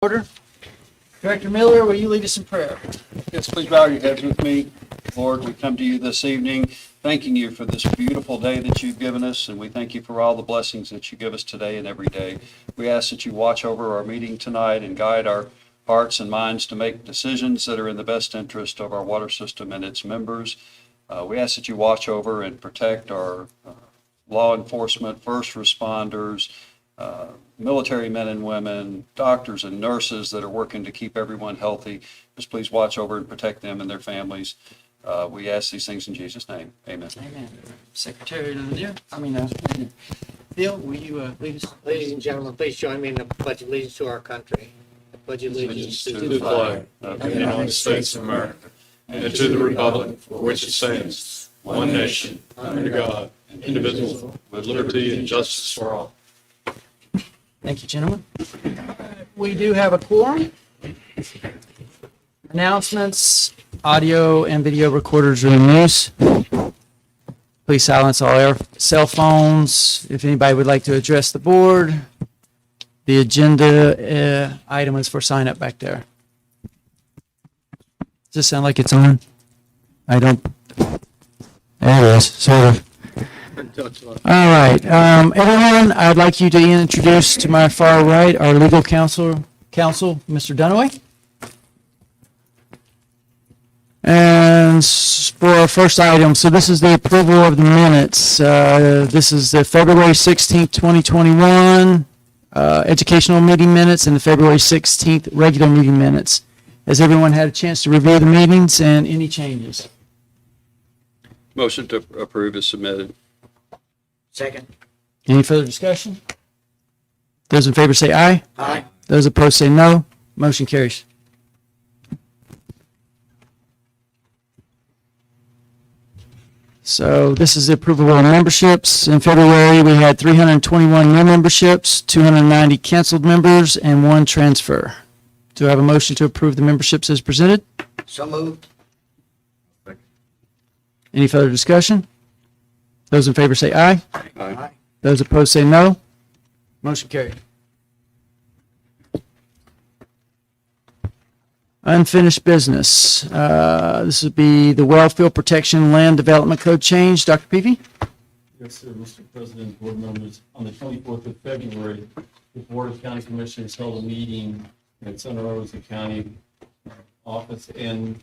Order. Director Miller, will you lead us in prayer? Yes, please bow your heads with me. Lord, we come to you this evening, thanking you for this beautiful day that you've given us, and we thank you for all the blessings that you give us today and every day. We ask that you watch over our meeting tonight and guide our hearts and minds to make decisions that are in the best interest of our water system and its members. We ask that you watch over and protect our law enforcement, first responders, military men and women, doctors and nurses that are working to keep everyone healthy. Just please watch over and protect them and their families. We ask these things in Jesus' name. Amen. Amen. Secretary Phil, will you lead us? Ladies and gentlemen, please join me in the pledge of allegiance to our country. I pledge allegiance to the flag of the United States of America and to the republic for which it stands, one nation, under God, indivisible, with liberty and justice for all. Thank you, gentlemen. We do have a quorum. Announcements, audio and video recorders are in use. Please silence all our cell phones. If anybody would like to address the board, the agenda item is for sign up back there. Does this sound like it's on? I don't. There it is, sort of. All right, everyone, I'd like you to introduce to my far right our legal counsel, Mr. Dunaway. And for our first item, so this is the approval of the minutes. This is the February 16th, 2021 educational meeting minutes and the February 16th regular meeting minutes. Has everyone had a chance to review the meetings and any changes? Motion to approve is submitted. Second. Any further discussion? Those in favor say aye. Aye. Those opposed say no. Motion carries. So this is the approval of memberships. In February, we had 321 new memberships, 290 canceled members, and 1 transfer. Do I have a motion to approve the memberships as presented? So moved. Any further discussion? Those in favor say aye. Aye. Those opposed say no. Motion carried. Unfinished business. This would be the Wellfield Protection Land Development Code change. Dr. Peavy? Yes, sir, Mr. President, board members. On the 24th of February, the Board of County Commissioners held a meeting at Santa Rosa County office, and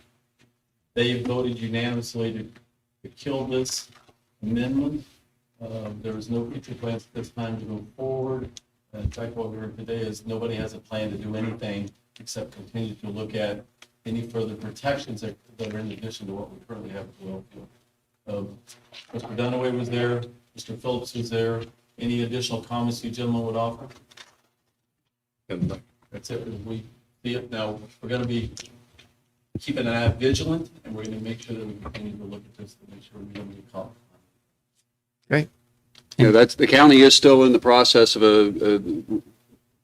they voted unanimously to kill this amendment. There is no future plans at this time to move forward. In fact, what we heard today is nobody has a plan to do anything except continue to look at any further protections that are in addition to what we currently have at Wellfield. Mr. Dunaway was there, Mr. Phillips was there. Any additional comments you gentlemen would offer? That's it. We see it now. We're going to be keeping an eye vigilant, and we're going to make sure that we continue to look at this to make sure we don't get caught. Great. The county is still in the process of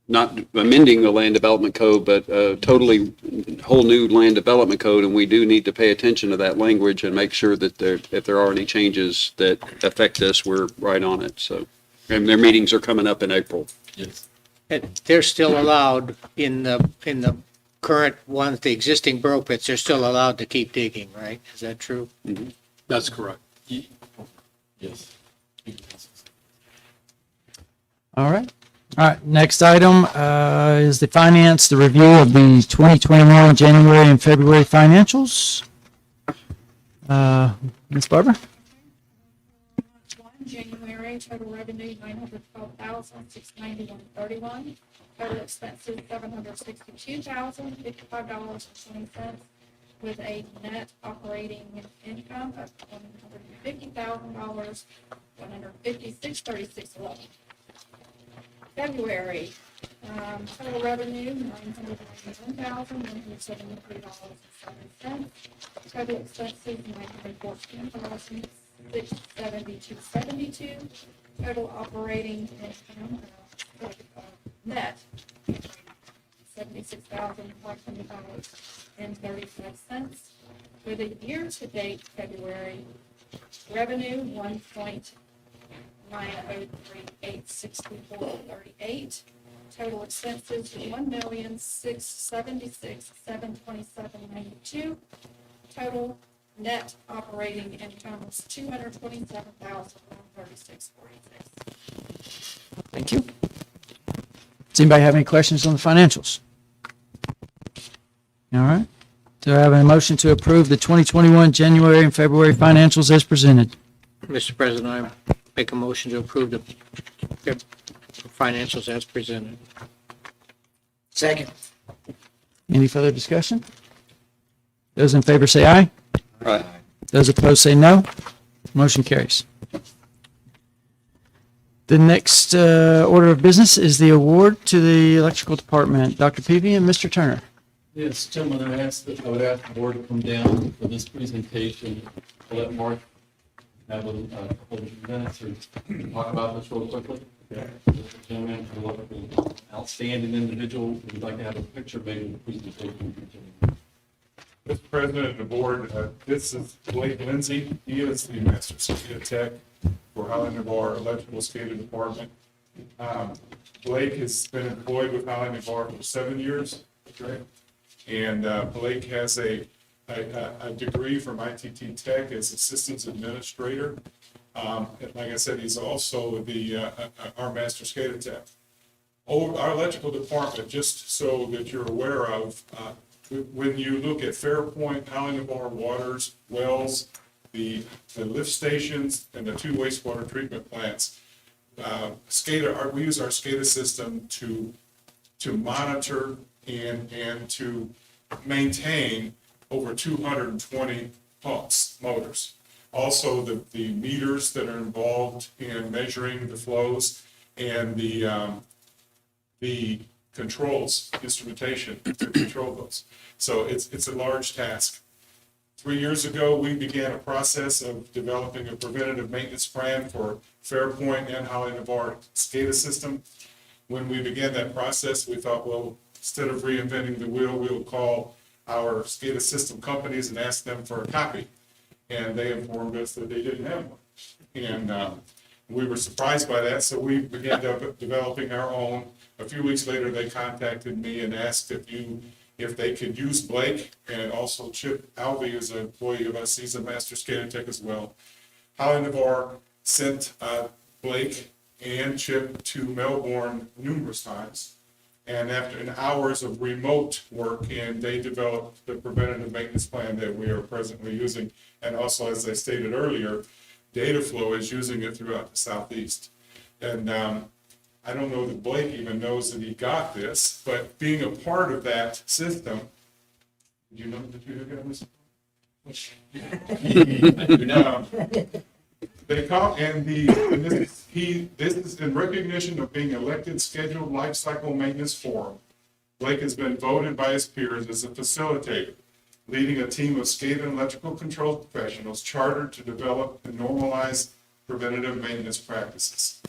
not amending the land development code, but totally whole new land development code, and we do need to pay attention to that language and make sure that if there are any changes that affect this, we're right on it. So, and their meetings are coming up in April. Yes. And they're still allowed in the current ones, the existing burrow pits, they're still allowed to keep digging, right? Is that true? Mm-hmm. That's correct. Yes. All right. All right. Next item is the the review of the 2021 January and February financials. Ms. Barber? January, total revenue $912,691.31. Total expenses $762,055.20, with a net operating income of $150,000, $156.3611. February, total revenue $991,173.07. Total expenses $914,672.72. Total operating income net $76,500.35. For the year-to-date February, revenue $1.903864.38. Total expenses, $1,676,727.92. Total net operating income was $227,136.46. Thank you. Does anybody have any questions on the financials? All right. Do I have a motion to approve the 2021 January and February financials as presented? Mr. President, I make a motion to approve the financials as presented. Second. Any further discussion? Those in favor say aye. Aye. Those opposed say no. Motion carries. The next order of business is the award to the electrical department. Dr. Peavy and Mr. Turner. Yes, gentlemen, I would ask the board to come down for this presentation. I'll let Mark have a couple of minutes to talk about this real quickly. Gentlemen, for an outstanding individual, we'd like to have a picture made of the presentation. Mr. President and the board, this is Blake Lindsay. He is the Master SCADA Tech for Highland Navarre Electrical SCADA Department. Blake has been employed with Highland Navarre for 7 years. Okay? And Blake has a degree from ITT Tech as a systems administrator. And like I said, he's also our Master SCADA Tech. Our electrical department, just so that you're aware of, when you look at Fairpoint, Highland Navarre Waters, wells, the lift stations, and the 2 wastewater treatment plants, SCADA, we use our SCADA system to monitor and to maintain over 220 pumps, motors. Also, the meters that are involved in measuring the flows and the controls, instrumentation to control those. So it's a large task. 3 years ago, we began a process of developing a preventative maintenance plan for Fairpoint and Highland Navarre SCADA system. When we began that process, we thought, well, instead of reinventing the wheel, we'll call our SCADA system companies and ask them for a copy. And they informed us that they didn't have one. And we were surprised by that, so we began developing our own. A few weeks later, they contacted me and asked if they could use Blake, and also Chip Alvey is an employee of us. He's a Master SCADA Tech as well. Highland Navarre sent Blake and Chip to Melbourne numerous times. And after hours of remote work, and they developed the preventative maintenance plan that we are presently using. And also, as I stated earlier, Dataflow is using it throughout the Southeast. And I don't know that Blake even knows that he got this, but being a part of that system, do you know that you got this? They call, and this is in recognition of being elected scheduled life cycle maintenance forum. Blake has been voted by his peers as a facilitator, leading a team of SCADA and electrical control professionals chartered to develop and normalize preventative maintenance practices.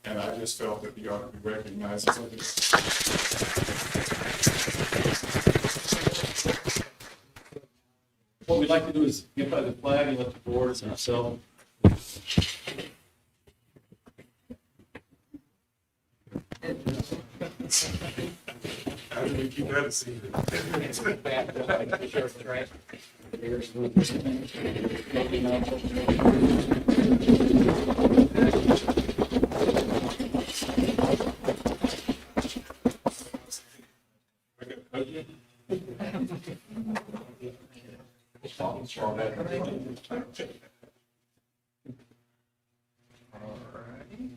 And I just felt that he ought to be recognized as a What we'd like to do is get by the flag and let the boards and ourselves. How do we keep that a secret? Alrighty.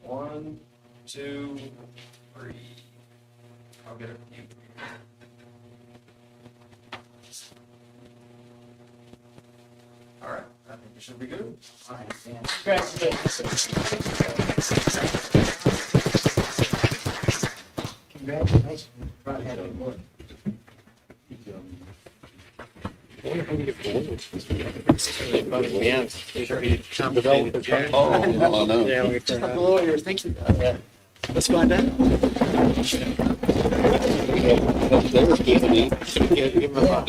1, 2, 3. I'll get it from you. All right, I think we should be good. Congratulations. Right ahead of you. Oh, no. Yeah, we Just like the lawyers think about that. Let's find out.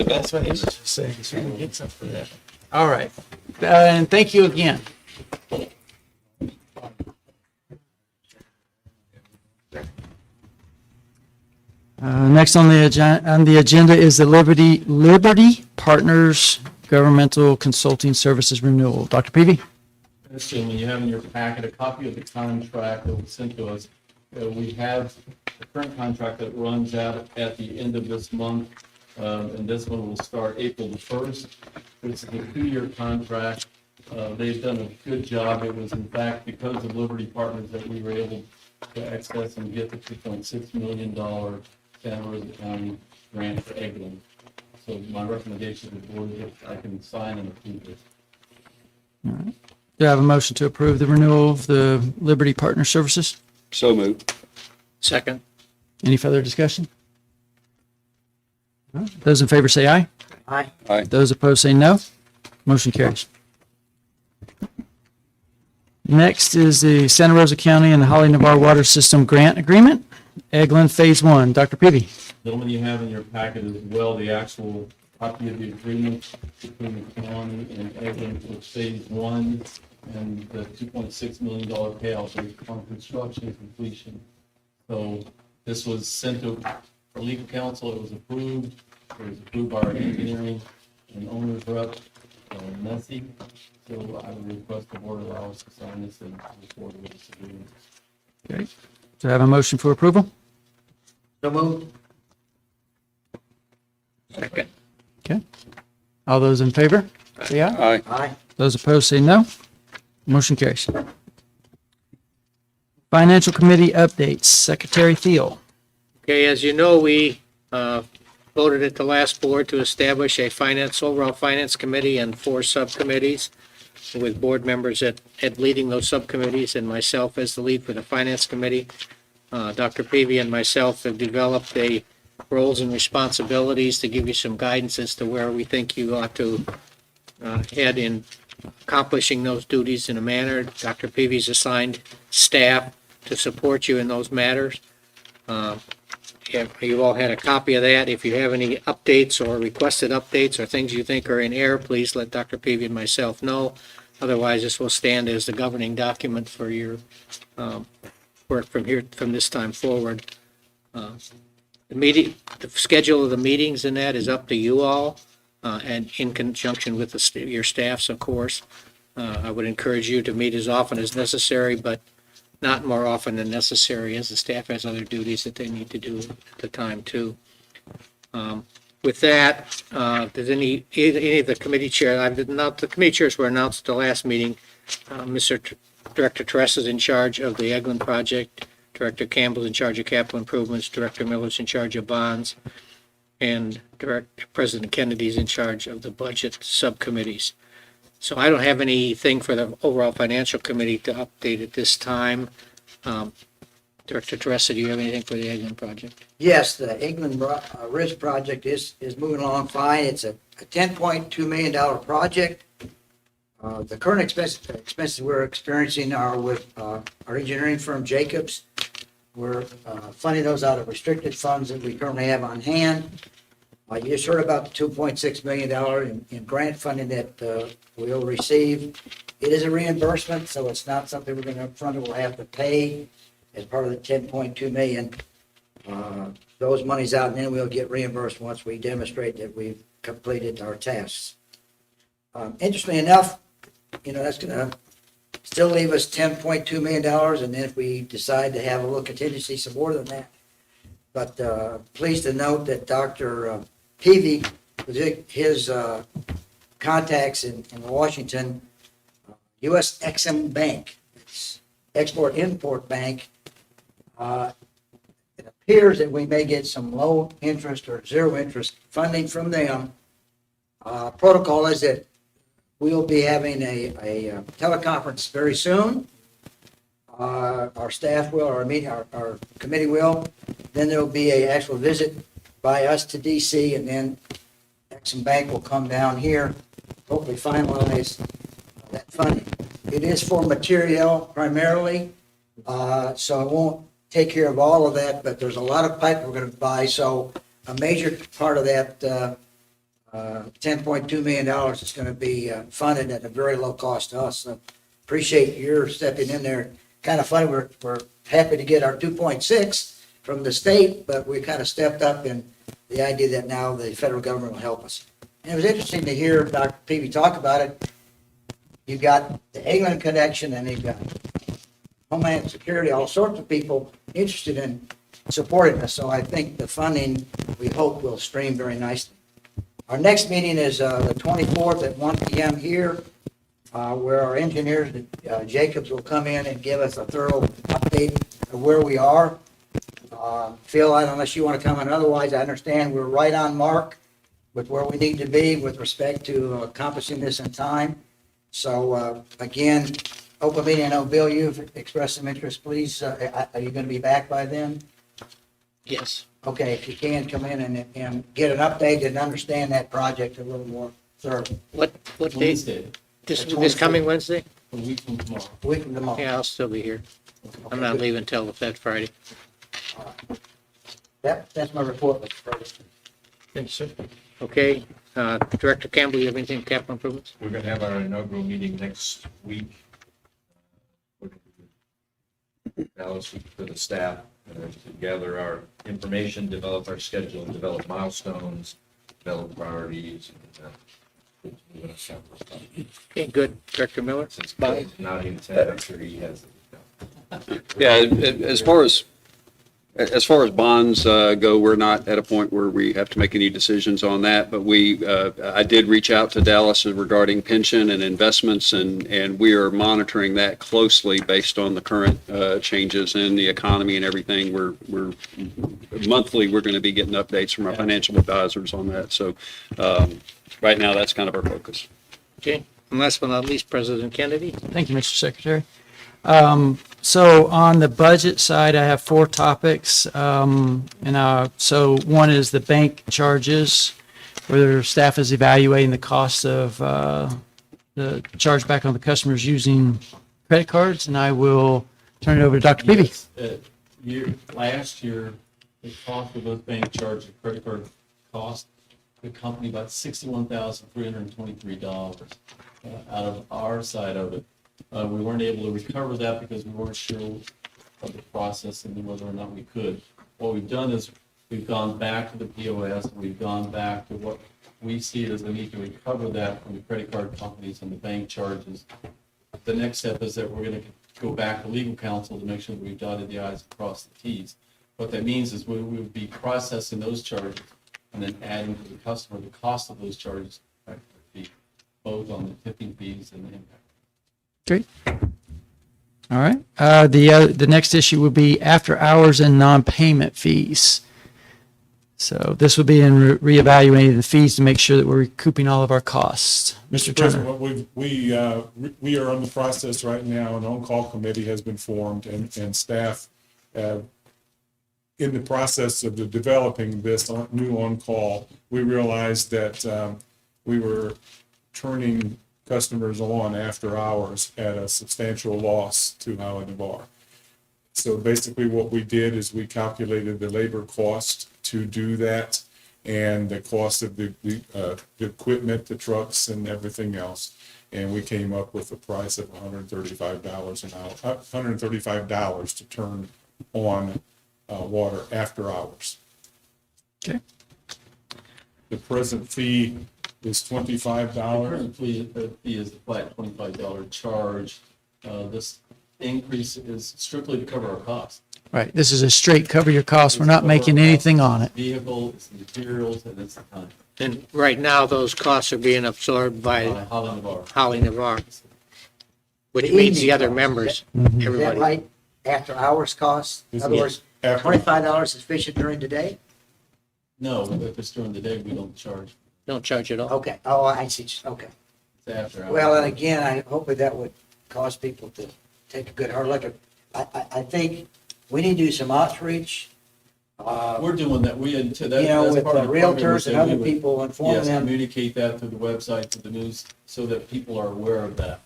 That's what he was just saying. So we get some for that. All right. And thank you again. Next on the agenda is the Liberty Partners Governmental Consulting Services Renewal. Dr. Peavy? Mr. Chairman, you have in your packet a copy of the contract that was sent to us. We have the current contract that runs out at the end of this month, and this one will start April the 1st. This is a 2-year contract. They've done a good job. It was in fact because of Liberty Partners that we were able to access and get the $2.6 million Santa Rosa County grant for Eglin. So my recommendation to the board is that I can sign and approve this. Do I have a motion to approve the renewal of the Liberty Partner Services? So moved. Second. Any further discussion? All right. Those in favor say aye. Aye. Aye. Those opposed say no. Motion carries. Next is the Santa Rosa County and the Holly Navarre Water System Grant Agreement, Eglin Phase 1. Dr. Peavy? Gentlemen, you have in your packet as well the actual copy of the agreement between the county and Eglin for phase 1 and the $2.6 million payout on construction completion. So this was sent to our legal counsel, it was approved by our engineering and owners rep, Nessie. So I would request the board allow us to sign this and move forward with this agreement. Okay. Do I have a motion for approval? So moved. Second. Okay. All those in favor say aye. Aye. Aye. Those opposed say no. Motion carries. Financial Committee updates. Secretary Thiel. Okay, as you know, we voted at the last board to establish a overall finance committee and 4 subcommittees with board members at leading those subcommittees and myself as the lead for the finance committee. Dr. Peavy and myself have developed a roles and responsibilities to give you some guidance as to where we think you ought to head in accomplishing those duties in a manner. Dr. Peavy's assigned staff to support you in those matters. You all had a copy of that. If you have any updates or requested updates or things you think are in error, please let Dr. Peavy and myself know. Otherwise, this will stand as the governing document for your work from this time forward. The schedule of the meetings in that is up to you all, and in conjunction with your staffs, of course. I would encourage you to meet as often as necessary, but not more often than necessary, as the staff has other duties that they need to do at the time too. With that, does any of the committee chairs, the committee chairs were announced at the last meeting. Mr. Director Teresa is in charge of the Eglin project. Director Campbell's in charge of capital improvements. Director Miller's in charge of bonds. And President Kennedy's in charge of the budget subcommittees. So I don't have anything for the overall financial committee to update at this time. Director Teresa, do you have anything for the Eglin project? Yes, the England Ridge project is moving along fine. It's a $10.2 million project. The current expenses we're experiencing are with our engineering firm Jacobs. We're funding those out of restricted funds that we currently have on hand. You just heard about the $2.6 million in grant funding that we'll receive. It is a reimbursement, so it's not something we're going to upfront. We'll have to pay as part of the $10.2 million. Those monies out, and then we'll get reimbursed once we demonstrate that we've completed our tasks. Interestingly enough, that's going to still leave us $10.2 million, and then if we decide to have a little contingency, some more than that. But pleased to note that Dr. Peavy, with his contacts in Washington, U.S. Exim Bank, it's Export-Import Bank, it appears that we may get some low interest or zero interest funding from them. Protocol is that we'll be having a teleconference very soon. Our staff will, our committee will. Then there will be an actual visit by us to DC, and then Exim Bank will come down here, hopefully finalize that funding. It is for material primarily, so it won't take care of all of that, but there's a lot of pipe we're going to buy, so a major part of that $10.2 million is going to be funded at a very low cost to us. So appreciate your stepping in there. Kind of funny, we're happy to get our 2.6, from the state, but we kind of stepped up in the idea that now the federal government will help us. And it was interesting to hear Dr. Peavy talk about it. You've got the England connection, and you've got Homeland Security, all sorts of people interested in supporting us. So I think the funding, we hope, will stream very nicely. Our next meeting is the 24th at 1 p.m. here, where our engineers, Jacobs, will come in and give us a thorough update of where we are. Phil, unless you want to come in, otherwise, I understand we're right on mark with where we need to be with respect to accomplishing this in time. So, again, open meeting, I know, Bill, you've expressed some interest, please. Are you going to be back by then? Yes. Okay, if you can, come in and get an update and understand that project a little more thoroughly. What date? Wednesday, This coming Wednesday? a week from tomorrow. A week from tomorrow. Yeah, I'll still be here. I'm Okay, not good. leaving till that Friday. That's my report, Mr. President. Thank you, sir. Okay, Director Campbell, you have anything, capital improvements? We're gonna have our inaugural meeting next week. Dallas for the staff, to gather our information, develop our schedule, develop milestones, develop priorities. And, move us forward. Okay, good. Director Miller? Since Bob's not in town, I'm sure he has it. Yeah, as far as bonds go, we're not at a point where we have to make any decisions on that, but I did reach out to Dallas regarding pension and investments, and we are monitoring that closely based on the current changes in the economy and everything. We're monthly, we're going to be getting updates from our financial advisors on that. So right now, that's kind of our focus. Okay, and last but not least, President Kennedy. Thank you, Mr. Secretary. So on the budget side, I have 4 topics. So one is the bank charges, where staff is evaluating the cost of the charge back on the customers using credit cards, and I will turn it over to Dr. Peavy. Yes, last year, the cost of those bank charges, credit card cost the company about $61,323 out of our side of it. We weren't able to recover that because we weren't sure of the process and whether or not we could. What we've done is we've gone back to the POS, and we've gone back to what we see as the need to recover that from the credit card companies and the bank charges. The next step is that we're going to go back to legal counsel to make sure that we've dotted the i's and crossed the t's. What that means is we would be processing those charges and then adding to the customer the cost of those charges, both on the tipping fees and the impact. Great. All right. The next issue would be after hours and non-payment fees. So this would be in reevaluating the fees to make sure that we're recouping all of our costs. Mr. Turner. President, we are in the process right now. An on-call committee has been formed, and staff in the process of developing this new on-call, we realized that we were turning customers on after hours at a substantial loss to Highland Bar. So basically what we did is we calculated the labor cost to do that and the cost of the equipment, the trucks and everything else. And we came up with a price of $135 an hour, $135 to turn on water after hours. Okay. The present fee is $25. Current fee is a flat $25 charge. This increase is strictly to cover our costs. Right. This is a straight cover your costs. We're not making anything on it. Vehicle, it's the materials, and it's the time. And right now, those costs are being absorbed by Holland Bar. Holly Navarre, which The means the evening other costs. members, Is that everybody. right? After hours costs? In other Yeah. words, After- $25 is sufficient during the day? No, if it's during the day, we don't charge. Don't charge at all. Okay. Oh, I see. Okay. It's after hours. Well, and again, I hope that would cause people to take a good hard look at. I think we need to do some outreach. We're doing that. We, into that. You know, that's with part of the program, we realtors said and we other would- people, inform Yes, them. communicate that through the website, through the news, so that people are aware of that.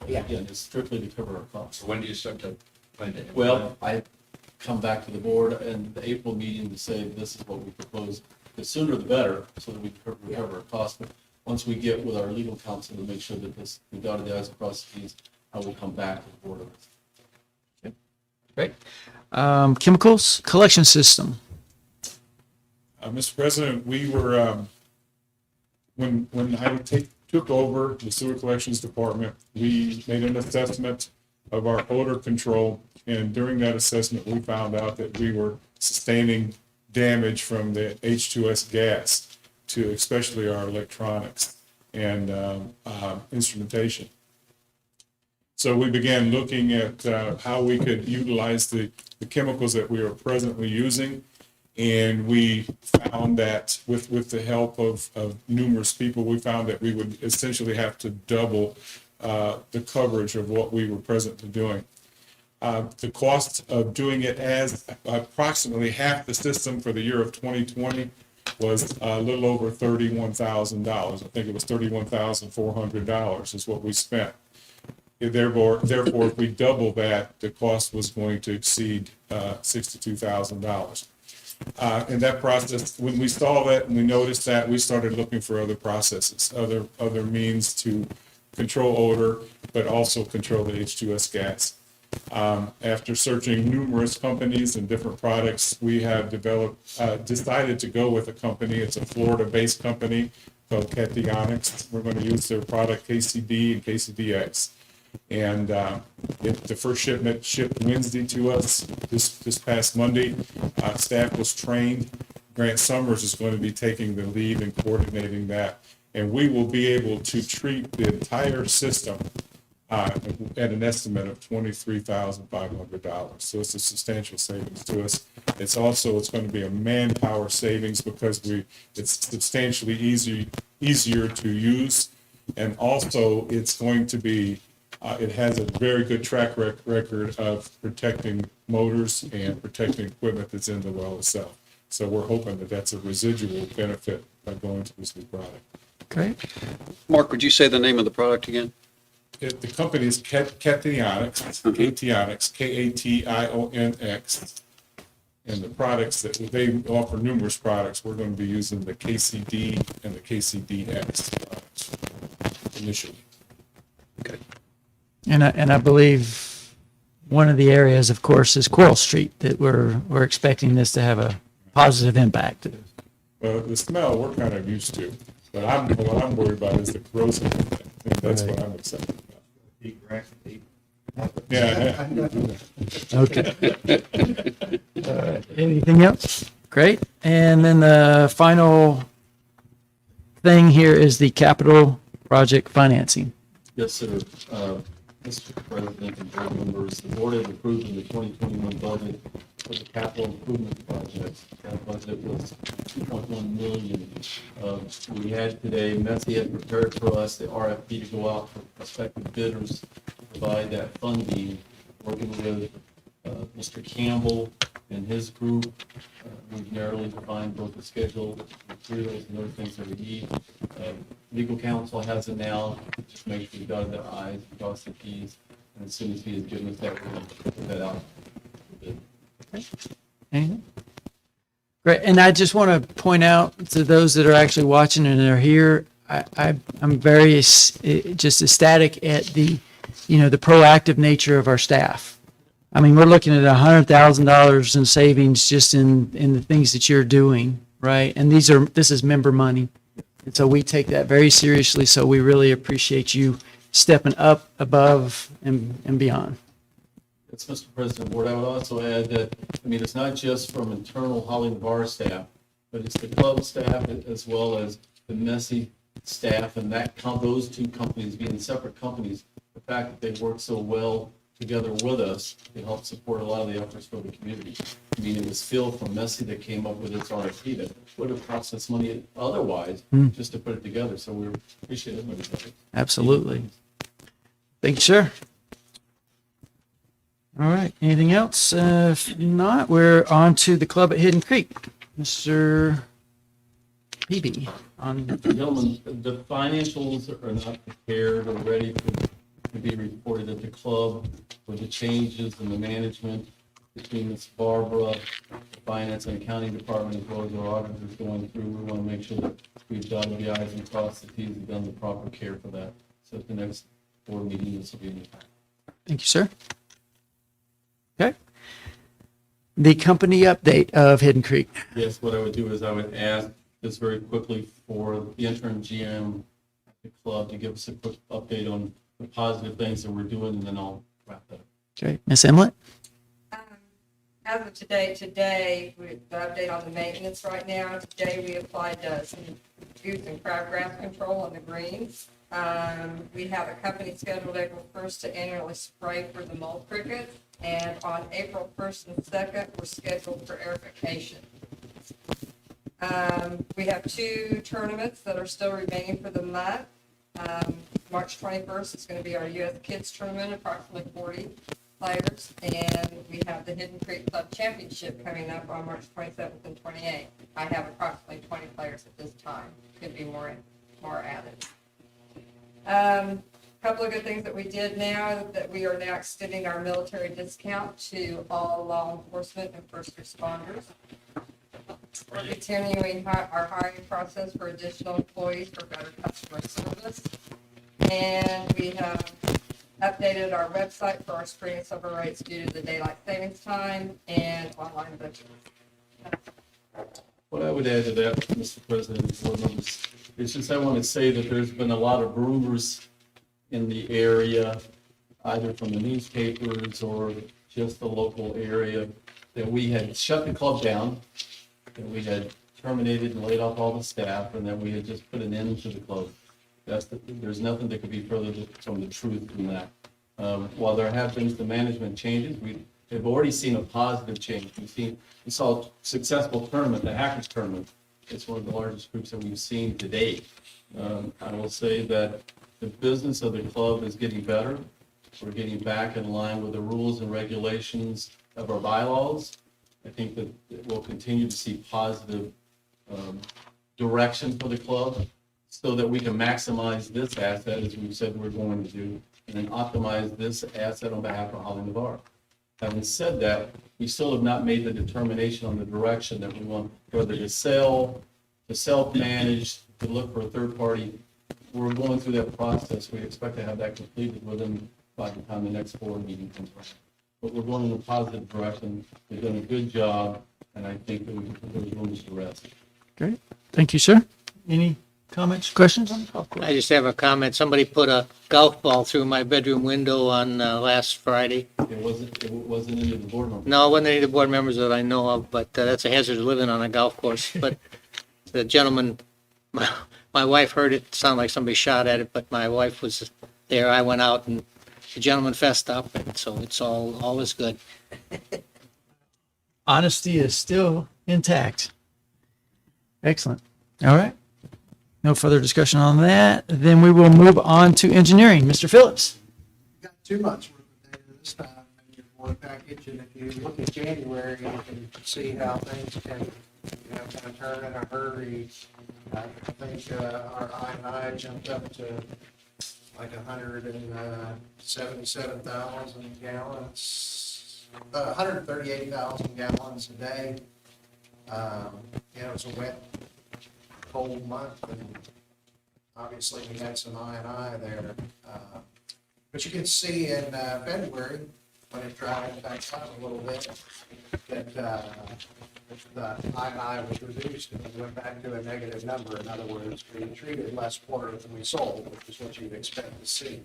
Yeah. Again, it's strictly to cover our costs. So when do you start to plan to? Well, I come back to the board in the April meeting to say this is what we propose. The sooner the better, so that we can recover our costs. But once we get with our legal counsel to make sure that this, we dotted the i's across the t's, I will come back to the board of it. Great. Chemicals collection system. Mr. President, we were, when I took over the sewer collections department, we made an assessment of our odor control. And during that assessment, we found out that we were sustaining damage from the H2S gas to especially our electronics and instrumentation. So we began looking at how we could utilize the chemicals that we are presently using. And we found that with the help of numerous people, we found that we would essentially have to double the coverage of what we were presently doing. The cost of doing it as approximately half the system for the year of 2020 was a little over $31,000. I think it was $31,400 is what we spent. Therefore, if we double that, the cost was going to exceed $62,000. In that process, when we saw that and we noticed that, we started looking for other processes, other means to control odor, but also control the H2S gas. After searching numerous companies and different products, we have decided to go with a company. It's a Florida-based company called Cationics. We're going to use their product KCD and KCDX. And the first shipment shipped Wednesday to us this past Monday. Staff was trained. Grant Summers is going to be taking the lead and coordinating that. And we will be able to treat the entire system at an estimate of $23,500. So it's a substantial savings to us. It's going to be a manpower savings because it's substantially easier to use. And also it's going to be it has a very good track record of protecting motors and protecting equipment that's in the well itself. So we're hoping that that's a residual benefit by going to this new product. Great. Mark, would you say the name of the product again? The company is Cationics, Kationx. And the products that they offer numerous products, we're going to be using the KCD and the KCDX products initially. Okay. And I believe one of the areas, of course, is Coral Street that we're expecting this to have a positive impact. Well, the smell we're kind of used to, but what I'm worried about is the corrosive. And that's what I'm excited about. Yeah. Okay. All right. Anything else? Great. And then the final thing here is the capital project financing. Yes, sir. Mr. President and board members, the board has approved in the 2021 budget for the capital improvement projects. That budget was $2.1 million. We had today, Messi had prepared for us the RFP to go out for prospective bidders to provide that funding, working with Mr. Campbell and his group. We've narrowly defined both the schedule, materials, and other things that we need. Legal counsel has it now, just make sure we dotted their i's, cross the t's, and as soon as he has given us that, we'll put that out. Anything? Great. And I just want to point out to those that are actually watching and are here, I'm very just ecstatic at the proactive nature of our staff. I mean, we're looking at $100,000 in savings just in the things that you're doing, right? And this is member money. And so we take that very seriously. So we really appreciate you stepping up, above, and beyond. Yes, Mr. President, Board, I would also add that, it's not just from internal Holly Bar staff, but it's the club staff as well as the Messi staff, and those two companies being separate companies, the fact that they work so well together with us to help support a lot of the efforts for the community. It was Phil from Messi that came up with this RFP that would have cost us money otherwise just to put it together. So we appreciate it. Absolutely. Thank you, sir. All right. Anything else? If not, we're on to the club at Hidden Creek. Mr. Peavy. Gentlemen, the financials are not prepared or ready to be reported at the club with the changes in the management between Ms. Barbara, the finance and accounting department, as well as our auditors going through. We want to make sure that we've dotted the i's and crossed the t's and done the proper care for that. So at the next board meeting, this will be in the time. Thank you, sir. Okay. the company update of Hidden Creek. Yes, what I would do is I would ask just very quickly for the interim GM at the club to give us a quick update on the positive things that we're doing, and then I'll wrap that up. Okay, Ms. Emlet? As of today, the update on the maintenance right now, today we applied some goose and crabgrass control on the greens. We have a company scheduled April 1st to annually spray for the mold crickets, and on April 1st and 2nd, we're scheduled for aerification. We have 2 tournaments that are still remaining for the month. March 21st is going to be our U.S. Kids Tournament, approximately 40 players, and we have the Hidden Creek Club Championship coming up on March 27th and 28th. I have approximately 20 players at this time. Could be more added. Couple of good things that we did now, that we are now extending our military discount to all law enforcement and first responders. We're continuing our hiring process for additional employees for better customer service. And we have updated our website for our spring and summer rates due to the daylight savings time and online booking. What I would add to that, Mr. President and board members, is just I want to say that there's been a lot of rumors in the area, either from the newspapers or just the local area, that we had shut the club down, that we had terminated and laid off all the staff, and that we had just put an end to the club. There's nothing that could be further from the truth than that. While there have been some management changes, we have already seen a positive change. We saw a successful tournament, the Hackers Tournament. It's one of the largest groups that we've seen to date. I will say that the business of the club is getting better. We're getting back in line with the rules and regulations of our bylaws. I think that we'll continue to see positive direction for the club so that we can maximize this asset, as we've said we're going to do, and then optimize this asset on behalf of Holly Navarre. Having said that, we still have not made the determination on the direction that we want, whether to sell, to self-manage, to look for a third party. We're going through that process. We expect to have that completed within by the time the next board meeting comes around. But we're going in a positive direction. We've done a good job, and I think that there's room to rest. Great. Thank you, sir. Any comments, questions on the golf course? I just have a comment. Somebody put a golf ball through my bedroom window on last Friday. It wasn't any of the board members. No, it wasn't any of the board members that I know of, but that's a hazard of living on a golf course. But the gentleman, my wife heard it sound like somebody shot at it, but my wife was there. I went out and the gentleman fessed up, and so it's all is good. Honesty is still intact. Excellent. All right. No further discussion on that. Then we will move on to engineering. Mr. Phillips. Got too much work with data this time in your board package, and if you look at January, you can see how things can, kind of turn in a hurry. I think our I&I jumped up to like 177,000 gallons, 138,000 gallons a day. It's a wet, cold month, and obviously we had some I&I there. But you can see in February, when it dried back out a little bit, that the I&I was reduced and we went back to a negative number. In other words, we treated less water than we sold, which is what you'd expect to see.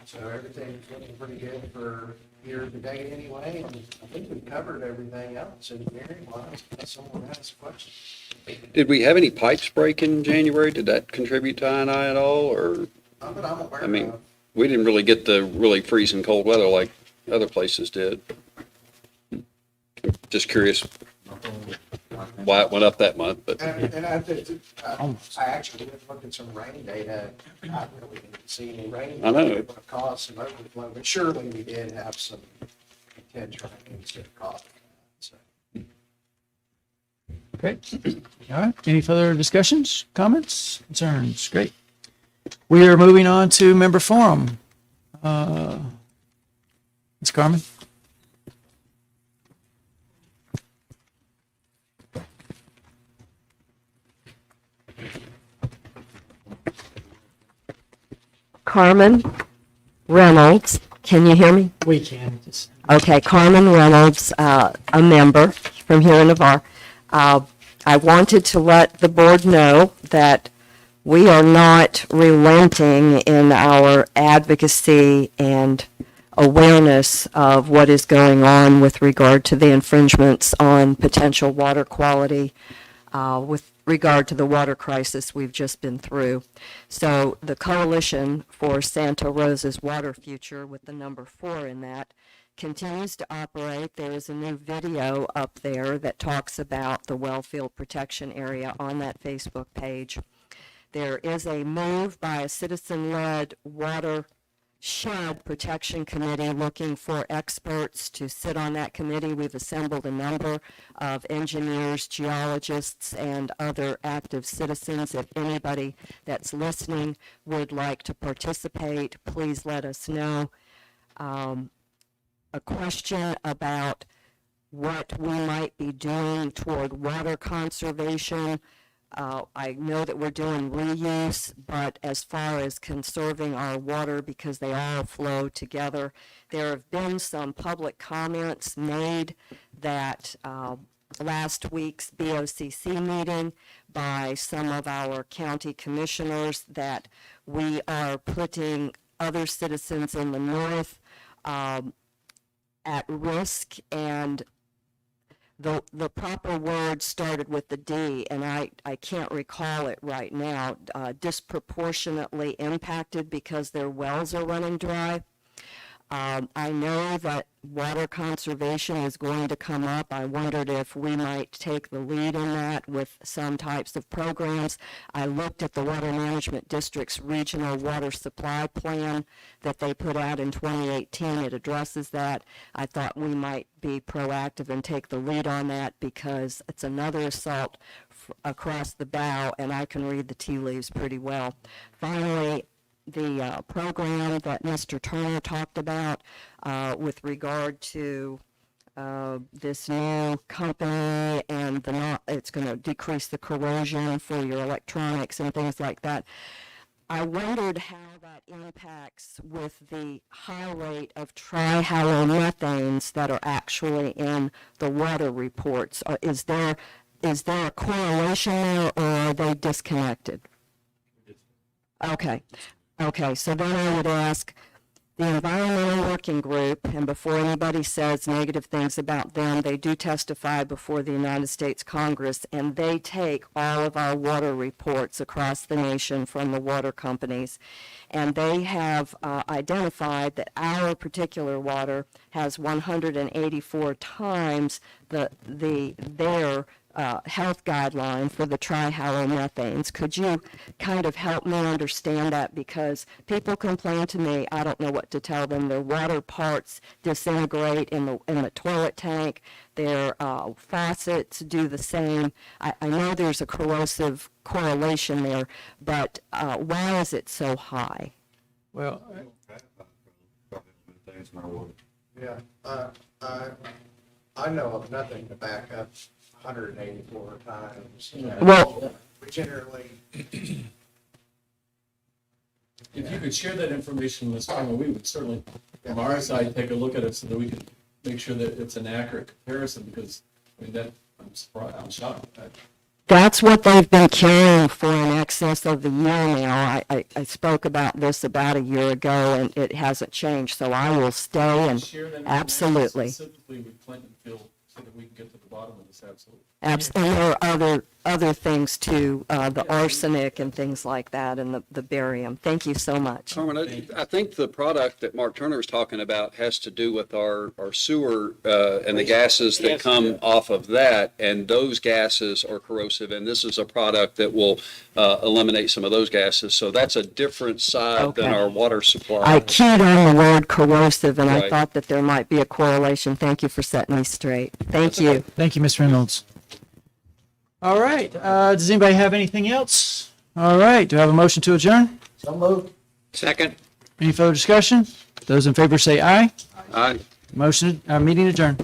So everything's looking pretty good for year to date anyway, and I think we covered everything else engineering wise, unless someone has a question. Did we have any pipes break in January? Did that contribute to I&I at all, or? Not that I'm aware I mean, of. we didn't really get the really freezing cold weather like other places did. Just curious why it went up that month, but And I actually did look at some rain data. I really didn't see any rain. I know. It would have caused some overflow, but surely we did have some intense rains that caused that. So. Great. All right. Any further discussions, comments, concerns? Great. We are moving on to member forum. Ms. Carmen? Carmen Reynolds, can you hear me? We can. Okay, Carmen Reynolds, a member from here in Navarre. I wanted to let the board know that we are not relenting in our advocacy and awareness of what is going on with regard to the infringements on potential water quality, with regard to the water crisis we've just been through. So the Coalition for Santa Rosa's Water Future, with the number 4 in that, continues to operate. There is a new video up there that talks about the wellfield protection area on that Facebook page. There is a move by a citizen-led watershed protection committee looking for experts to sit on that committee. We've assembled a number of engineers, geologists, and other active citizens. If anybody that's listening would like to participate, please let us know. A question about what we might be doing toward water conservation. I know that we're doing reuse, but as far as conserving our water, because they all flow together, there have been some public comments made that last week's BOCC meeting by some of our county commissioners that we are putting other citizens in the north at risk, and the proper word started with the D, and I can't recall it right now, disproportionately impacted because their wells are running dry. I know that water conservation is going to come up. I wondered if we might take the lead in that with some types of programs. I looked at the Water Management District's regional water supply plan that they put out in 2018. It addresses that. I thought we might be proactive and take the lead on that because it's another assault across the bow, and I can read the tea leaves pretty well. Finally, the program that Mr. Turner talked about with regard to this new company and it's going to decrease the corrosion for your electronics and things like that. I wondered how that impacts with the high rate of trihalomethanes that are actually in the water reports. Is there a correlation there, or are they disconnected? Okay, so then I would ask the Environmental Working Group, and before anybody says negative things about them, they do testify before the United States Congress, and they take all of our water reports across the nation from the water companies, and they have identified that our particular water has 184 times their health guideline for the trihalomethanes. Could you kind of help me understand that? Because people complain to me, I don't know what to tell them. Their water parts disintegrate in the toilet tank. Their faucets do the same. I know there's a corrosive correlation there, but why is it so high? Well, Yeah, I know of nothing to back up 184 times. Well, We generally, If you could share that information with us, Carmen, we would certainly, from our side, take a look at it so that we could make sure that it's an accurate comparison, because, I mean, that, I'm surprised, I'm shocked. that's what they've been carrying for in excess of a year now. I spoke about this about a year ago, and it hasn't changed, so I will stay and Share that information absolutely. specifically with Clintonville so that we can get to the bottom of this, absolutely. And there are other things too, the arsenic and things like that, and the barium. Thank you so much. Carmen, I think the product that Mark Turner was talking about has to do with our sewer and the gases that come off of that, and those gases are corrosive, and this is a product that will eliminate some of those gases. So that's a different side than Okay. our water supply. I keyed on the word corrosive, and I Right. thought that there might be a correlation. Thank you for setting me straight. Thank you. thank you, Ms. Reynolds. All right, does anybody have anything else? All right, do I have a motion to adjourn? so moved. Second. Any further discussion? Those in favor say aye. Aye. Meeting adjourned.